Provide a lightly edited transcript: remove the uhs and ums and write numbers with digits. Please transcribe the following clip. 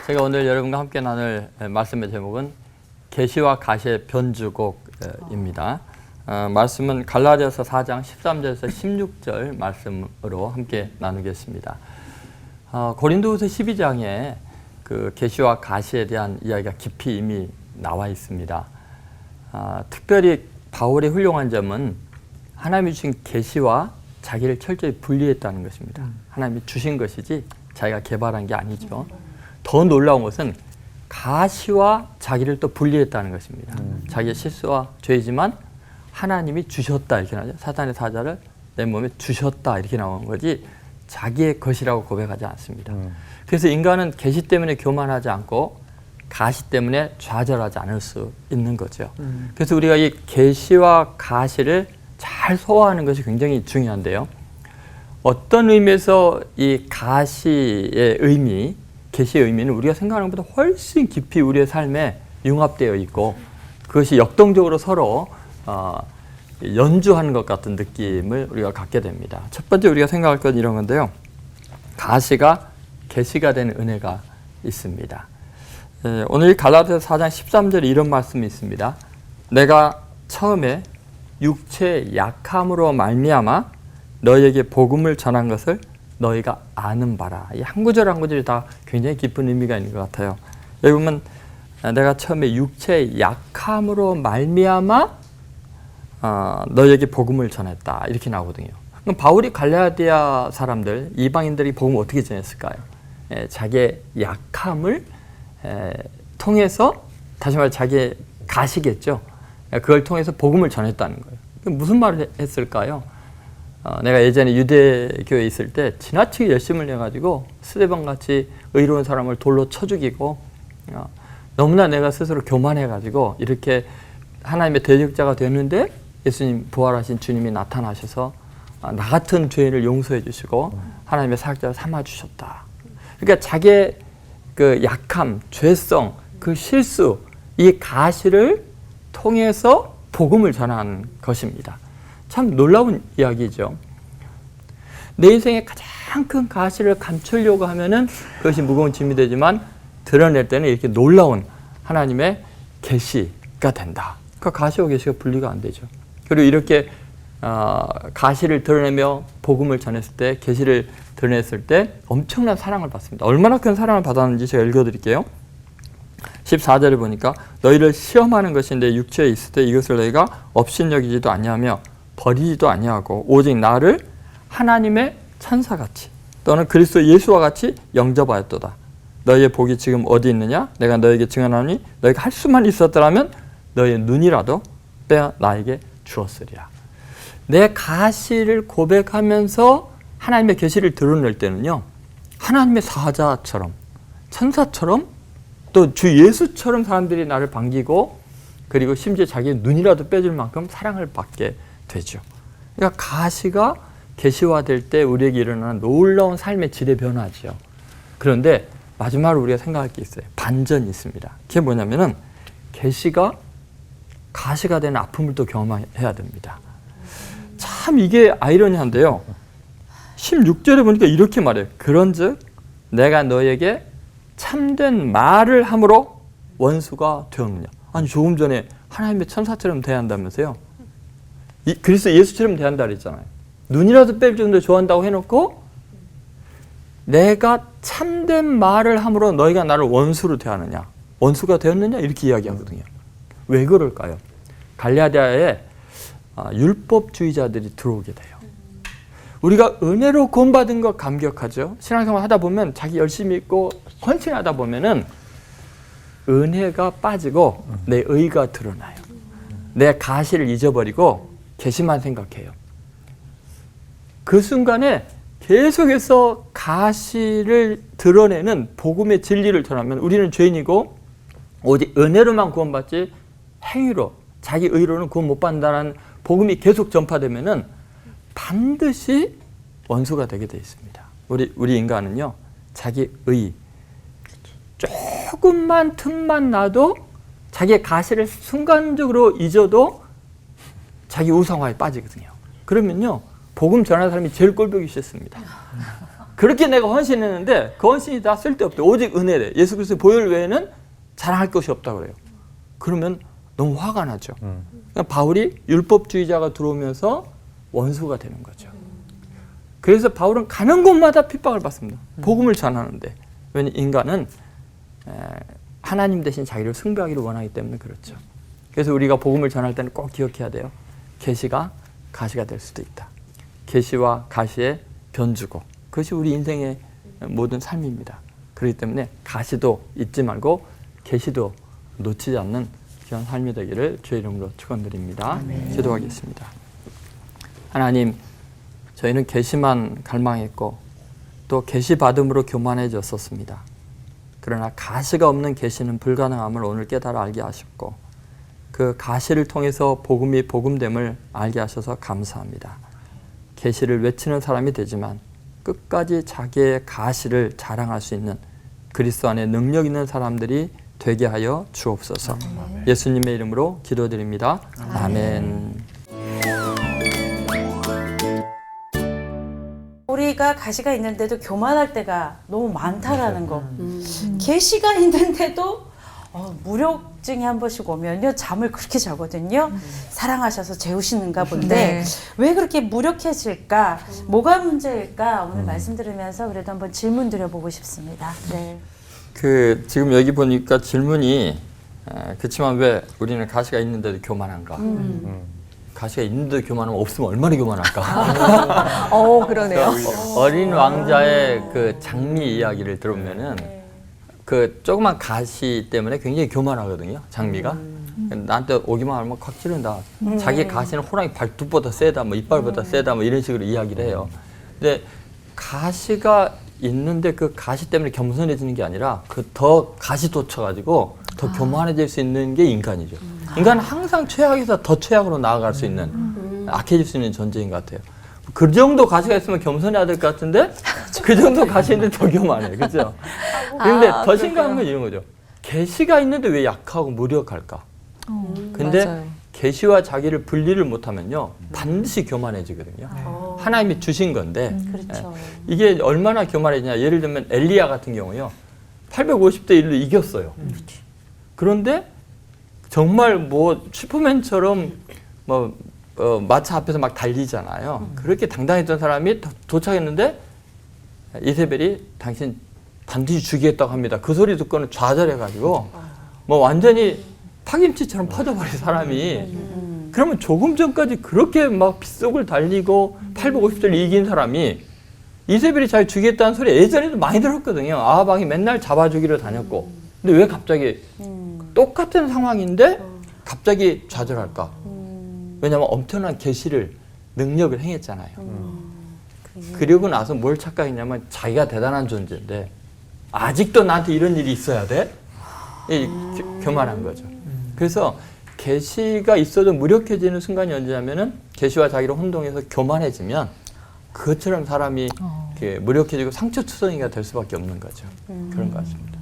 제가 오늘 여러분과 함께 나눌 말씀의 제목은 계시와 가시의 변주곡입니다. 말씀은 갈라디아서 4장 13절에서 16절 말씀으로 함께 나누겠습니다. 고린도후서 12장에 그 계시와 가시에 대한 이야기가 깊이 이미 나와 있습니다. 특별히 바울의 훌륭한 점은 하나님이 주신 계시와 자기를 철저히 분리했다는 것입니다. 하나님이 주신 것이지 자기가 개발한 게 아니죠. 더 놀라운 것은 가시와 자기를 또 분리했다는 것입니다. 자기의 실수와 죄이지만 하나님이 주셨다 이렇게 나오죠. 사탄의 사자를 내 몸에 주셨다 이렇게 나오는 거지 자기의 것이라고 고백하지 않습니다. 그래서 인간은 계시 때문에 교만하지 않고 가시 때문에 좌절하지 않을 수 있는 거죠. 그래서 우리가 이 계시와 가시를 잘 소화하는 것이 굉장히 중요한데요. 어떤 의미에서 이 가시의 의미, 계시의 의미는 우리가 생각하는 것보다 훨씬 깊이 우리의 삶에 융합되어 있고 그것이 역동적으로 서로 연주하는 것 같은 느낌을 우리가 갖게 됩니다. 첫 번째 우리가 생각할 건 이런 건데요. 가시가 계시가 되는 은혜가 있습니다. 오늘 갈라디아서 4장 13절에 이런 말씀이 있습니다. 내가 처음에 육체의 약함으로 말미암아 너희에게 복음을 전한 것을 너희가 아는 바라. 이 한 구절 한 구절이 다 굉장히 깊은 의미가 있는 것 같아요. 여기 보면 내가 처음에 육체의 약함으로 말미암아 너희에게 복음을 전했다 이렇게 나오거든요. 그럼 바울이 갈라디아 사람들, 이방인들이 복음을 어떻게 전했을까요? 자기의 약함을 통해서, 다시 말해 자기의 가시겠죠. 그걸 통해서 복음을 전했다는 거예요. 무슨 말을 했을까요? 내가 예전에 유대교에 있을 때 지나치게 열심을 해가지고 스데반같이 의로운 사람을 돌로 쳐 죽이고 너무나 내가 스스로 교만해가지고 이렇게 하나님의 대적자가 됐는데 예수님, 부활하신 주님이 나타나셔서 나 같은 죄인을 용서해 주시고 하나님의 사역자를 삼아 주셨다. 그러니까 자기의 그 약함, 죄성, 그 실수, 이 가시를 통해서 복음을 전한 것입니다. 참 놀라운 이야기죠. 내 인생의 가장 큰 가시를 감추려고 하면은 그것이 무거운 짐이 되지만 드러낼 때는 이렇게 놀라운 하나님의 계시가 된다. 그 가시와 계시가 분리가 안 되죠. 그리고 이렇게 가시를 드러내며 복음을 전했을 때, 계시를 드러냈을 때 엄청난 사랑을 받습니다. 얼마나 큰 사랑을 받았는지 제가 읽어드릴게요. 14절을 보니까 너희를 시험하는 것인데 육체에 있을 때 이것을 너희가 업신여기지도 아니하며 버리지도 아니하고 오직 나를 하나님의 천사같이 또는 그리스도 예수와 같이 영접하였도다. 너희의 복이 지금 어디 있느냐? 내가 너희에게 증언하니 너희가 할 수만 있었더라면 너희의 눈이라도 빼어 나에게 주었으리라. 내 가시를 고백하면서 하나님의 계시를 드러낼 때는요. 하나님의 사자처럼 천사처럼 또 주 예수처럼 사람들이 나를 반기고 그리고 심지어 자기의 눈이라도 빼줄 만큼 사랑을 받게 되죠. 그러니까 가시가 계시화될 때 우리에게 일어나는 놀라운 삶의 질의 변화죠. 그런데 마지막으로 우리가 생각할 게 있어요. 반전이 있습니다. 그게 뭐냐면은 계시가 가시가 되는 아픔을 또 경험해야 됩니다. 참 이게 아이러니한데요. 16절에 보니까 이렇게 말해요. 그런즉 내가 너에게 참된 말을 함으로 원수가 되었느냐. 아니 조금 전에 하나님의 천사처럼 대한다면서요. 그리스도 예수처럼 대한다 그랬잖아요. 눈이라도 뺄 정도 좋아한다고 해놓고 내가 참된 말을 함으로 너희가 나를 원수로 대하느냐. 원수가 되었느냐 이렇게 이야기하거든요. 왜 그럴까요? 갈라디아에 율법주의자들이 들어오게 돼요. 우리가 은혜로 구원받은 거 감격하죠. 신앙생활 하다 보면 자기 열심히 있고 헌신하다 보면은 은혜가 빠지고 내 의가 드러나요. 내 가시를 잊어버리고 계시만 생각해요. 그 순간에 계속해서 가시를 드러내는 복음의 진리를 전하면 우리는 죄인이고 오직 은혜로만 구원받지 행위로 자기 의로는 구원 못 받는다는 복음이 계속 전파되면은 반드시 원수가 되게 되어 있습니다. 우리 인간은요, 자기 의 조금만 틈만 나도 자기의 가시를 순간적으로 잊어도 자기 우상화에 빠지거든요. 그러면요, 복음 전하는 사람이 제일 꼴보기 싫습니다. 그렇게 내가 헌신했는데 그 헌신이 다 쓸데없대. 오직 은혜래. 예수 그리스도의 보혈 외에는 자랑할 것이 없다 그래요. 그러면 너무 화가 나죠. 그러니까 바울이 율법주의자가 들어오면서 원수가 되는 거죠. 그래서 바울은 가는 곳마다 핍박을 받습니다. 복음을 전하는데. 왜냐하면 인간은 하나님 대신 자기를 숭배하기를 원하기 때문에 그렇죠. 그래서 우리가 복음을 전할 때는 꼭 기억해야 돼요. 계시가 가시가 될 수도 있다. 계시와 가시의 변주고, 그것이 우리 인생의 모든 삶입니다. 그렇기 때문에 가시도 잊지 말고 계시도 놓치지 않는 귀한 삶이 되기를 주의 이름으로 축원드립니다. 기도하겠습니다. 하나님, 저희는 계시만 갈망했고 또 계시 받음으로 교만해졌었습니다. 그러나 가시가 없는 계시는 불가능함을 오늘 깨달아 알게 하셨고, 그 가시를 통해서 복음이 복음됨을 알게 하셔서 감사합니다. 계시를 외치는 사람이 되지만 끝까지 자기의 가시를 자랑할 수 있는 그리스도 안에 능력 있는 사람들이 되게 하여 주옵소서. 예수님의 이름으로 기도드립니다. 아멘. 우리가 가시가 있는데도 교만할 때가 너무 많다라는 거. 계시가 있는데도 무력증이 한 번씩 오면요, 잠을 그렇게 자거든요. 사랑하셔서 재우시는가 본데 네. 왜 그렇게 무력해질까? 뭐가 문제일까? 오늘 말씀 들으면서 그래도 한번 질문 드려보고 싶습니다. 네. 지금 여기 보니까 질문이 그렇지만 왜 우리는 가시가 있는데도 교만한가? 가시가 있는데도 교만하면 없으면 얼마나 교만할까? 그러네요. 어린 왕자의 그 장미 이야기를 들으면은 그 조그만 가시 때문에 굉장히 교만하거든요. 장미가. 나한테 오기만 하면 콱 찌른다. 자기 가시는 호랑이 발톱보다 세다, 뭐 이빨보다 세다, 뭐 이런 식으로 이야기를 해요. 근데 가시가 있는데 그 가시 때문에 겸손해지는 게 아니라 그 더 가시 돋쳐가지고 더 교만해질 수 있는 게 인간이죠. 인간은 항상 최악에서 더 최악으로 나아갈 수 있는, 악해질 수 있는 존재인 것 같아요. 그 정도 가시가 있으면 겸손해야 될 것 같은데 그 정도 가시인데 더 교만해. 그렇죠? 그런데 더 심각한 건 이런 거죠. 계시가 있는데 왜 약하고 무력할까? 근데 맞아요. 계시와 자기를 분리를 못하면요, 반드시 교만해지거든요. 하나님이 주신 건데 그렇죠. 이게 얼마나 교만해지냐. 예를 들면 엘리야 같은 경우요, 850대 1로 이겼어요. 그런데 정말 뭐 슈퍼맨처럼 뭐 마차 앞에서 막 달리잖아요. 그렇게 당당했던 사람이 도착했는데 이세벨이 당신 반드시 죽이겠다고 합니다. 그 소리 듣고는 좌절해가지고 뭐 완전히 파김치처럼 퍼져버린 사람이, 그러면 조금 전까지 그렇게 막 빗속을 달리고 850대를 이긴 사람이 이세벨이 잘 죽이겠다는 소리 예전에도 많이 들었거든요. 아하방이 맨날 잡아주기를 다녔고. 근데 왜 갑자기 똑같은 상황인데 갑자기 좌절할까? 왜냐하면 엄청난 계시를, 능력을 행했잖아요. 그리고 나서 뭘 착각했냐면 자기가 대단한 존재인데 아직도 나한테 이런 일이 있어야 돼? 교만한 거죠. 그래서 계시가 있어도 무력해지는 순간이 언제냐면은 계시와 자기를 혼동해서 교만해지면 그것처럼 사람이 이렇게 무력해지고 상처투성이가 될 수밖에 없는 거죠. 그런 것 같습니다.